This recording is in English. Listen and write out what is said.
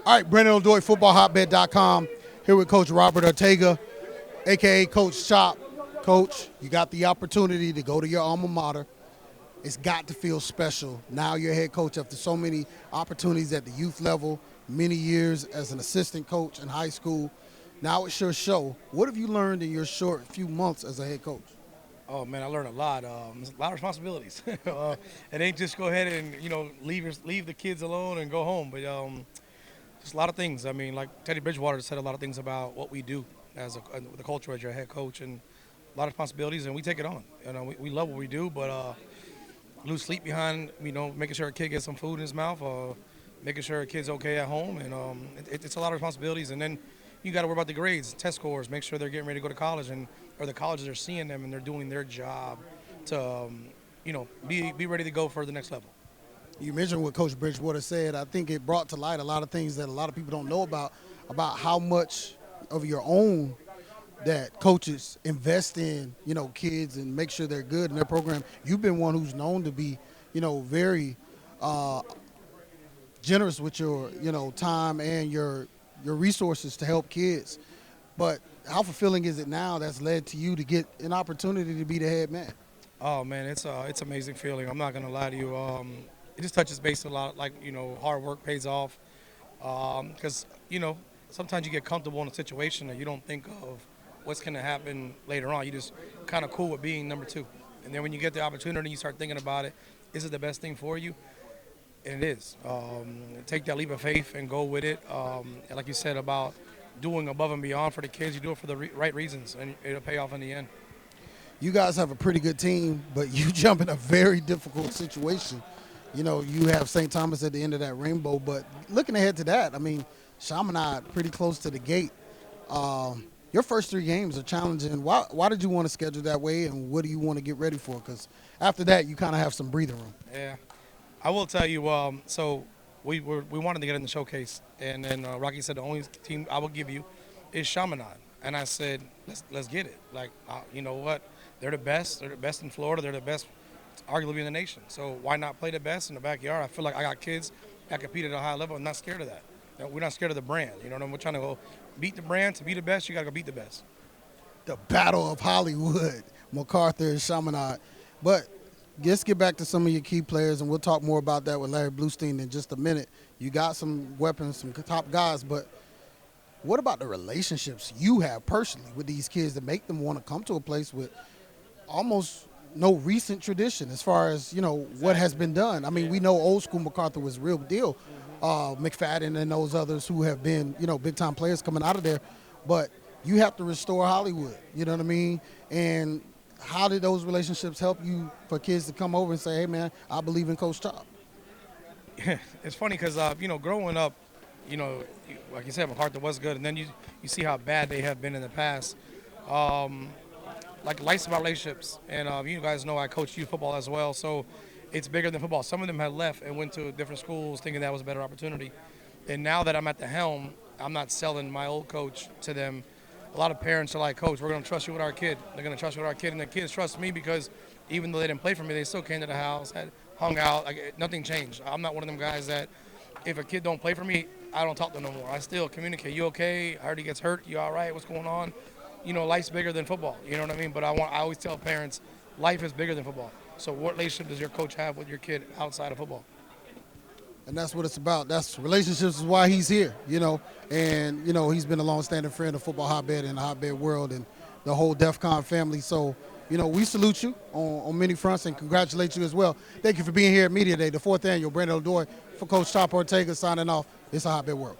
All right, Brandon O'Doy, footballhotbed.com, here with Coach Robert Ortega, a.k.a. Coach Chop. Coach, you got the opportunity to go to your alma mater. It's got to feel special. Now you're head coach after so many opportunities at the youth level, many years as an assistant coach in high school. Now it's your show. What have you learned in your short few months as a head coach? Oh man, I learned a lot. There's a lot of responsibilities. It ain't just go ahead and leave the kids alone and go home, but just a lot of things. I mean, like Teddy Bridgewater said a lot of things about what we do as the culture as your head coach, and a lot of responsibilities, and we take it on. We love what we do, but lose sleep behind making sure a kid gets some food in his mouth, making sure a kid's okay at home, and it's a lot of responsibilities. And then you got to worry about the grades, test scores, make sure they're getting ready to go to college, or the colleges are seeing them and they're doing their job to be ready to go for the next level. You mentioned what Coach Bridgewater said. I think it brought to light a lot of things that a lot of people don't know about how much of your own that coaches invest in, kids and make sure they're good in their program. You've been one who's known to be, very generous with your, time and your resources to help kids. But how fulfilling is it now that's led to you to get an opportunity to be the head man? Oh man, it's amazing feeling. I'm not gonna lie to you. It just touches base a lot. Like hard work pays off. Because sometimes you get comfortable in a situation and you don't think of what's gonna happen later on. You just kind of cool with being number two. And then when you get the opportunity, you start thinking about it. Is it the best thing for you? And it is. Take that leap of faith and go with it. And like you said about doing above and beyond for the kids, you do it for the right reasons, and it'll pay off in the end. You guys have a pretty good team, but you jump in a very difficult situation. You have St. Thomas at the end of that rainbow, but looking ahead to that, I mean, Chaminade pretty close to the gate. Your first three games are challenging. Why did you want to schedule that way, and what do you want to get ready for? Because after that, you kind of have some breathing room. Yeah, I will tell you. So we wanted to get in the showcase, and then Rocky said the only team I will give you is Chaminade, and I said let's get it. Like you know what? They're the best. They're the best in Florida. They're the best, arguably in the nation. So why not play the best in the backyard? I feel like I got kids that compete at a high level. I'm not scared of that. We're not scared of the brand. We're trying to go beat the brand. To be the best, you got to go beat the best. The Battle of Hollywood, McArthur and Chaminade. But let's get back to some of your key players, and we'll talk more about that with Larry Bluestein in just a minute. You got some weapons, some top guys, but what about the relationships you have personally with these kids that make them want to come to a place with almost no recent tradition as far as, what has been done? I mean, we know old school McArthur was real deal. McFadden and those others who have been, big-time players coming out of there. But you have to restore Hollywood, you know what I mean? And how did those relationships help you for kids to come over and say, hey, man, I believe in Coach Chop? It's funny because, growing up, like you said, McArthur was good. And then you see how bad they have been in the past. Like life's about relationships. And you guys know I coach youth football as well. So it's bigger than football. Some of them had left and went to different schools thinking that was a better opportunity. And now that I'm at the helm, I'm not selling my old coach to them. A lot of parents are like, Coach, we're going to trust you with our kid. They're going to trust you with our kid. And the kids trust me because even though they didn't play for me, they still came to the house, had hung out. Like, nothing changed. I'm not one of them guys that if a kid don't play for me, I don't talk to them no more. I still communicate. You okay? I heard he gets hurt. You all right? What's going on? Life's bigger than football. You know what I mean? But I always tell parents, life is bigger than football. So what relationship does your coach have with your kid outside of football? And that's what it's about. That's relationships is why he's here, And, he's been a long-standing friend of football hotbed and the hotbed world and the whole DEF CON family. So, we salute you on many fronts and congratulate you as well. Thank you for being here at Media Day, the 4th annual. Brandon O'Doy for Coach Chop Ortega signing off. It's a hotbed world.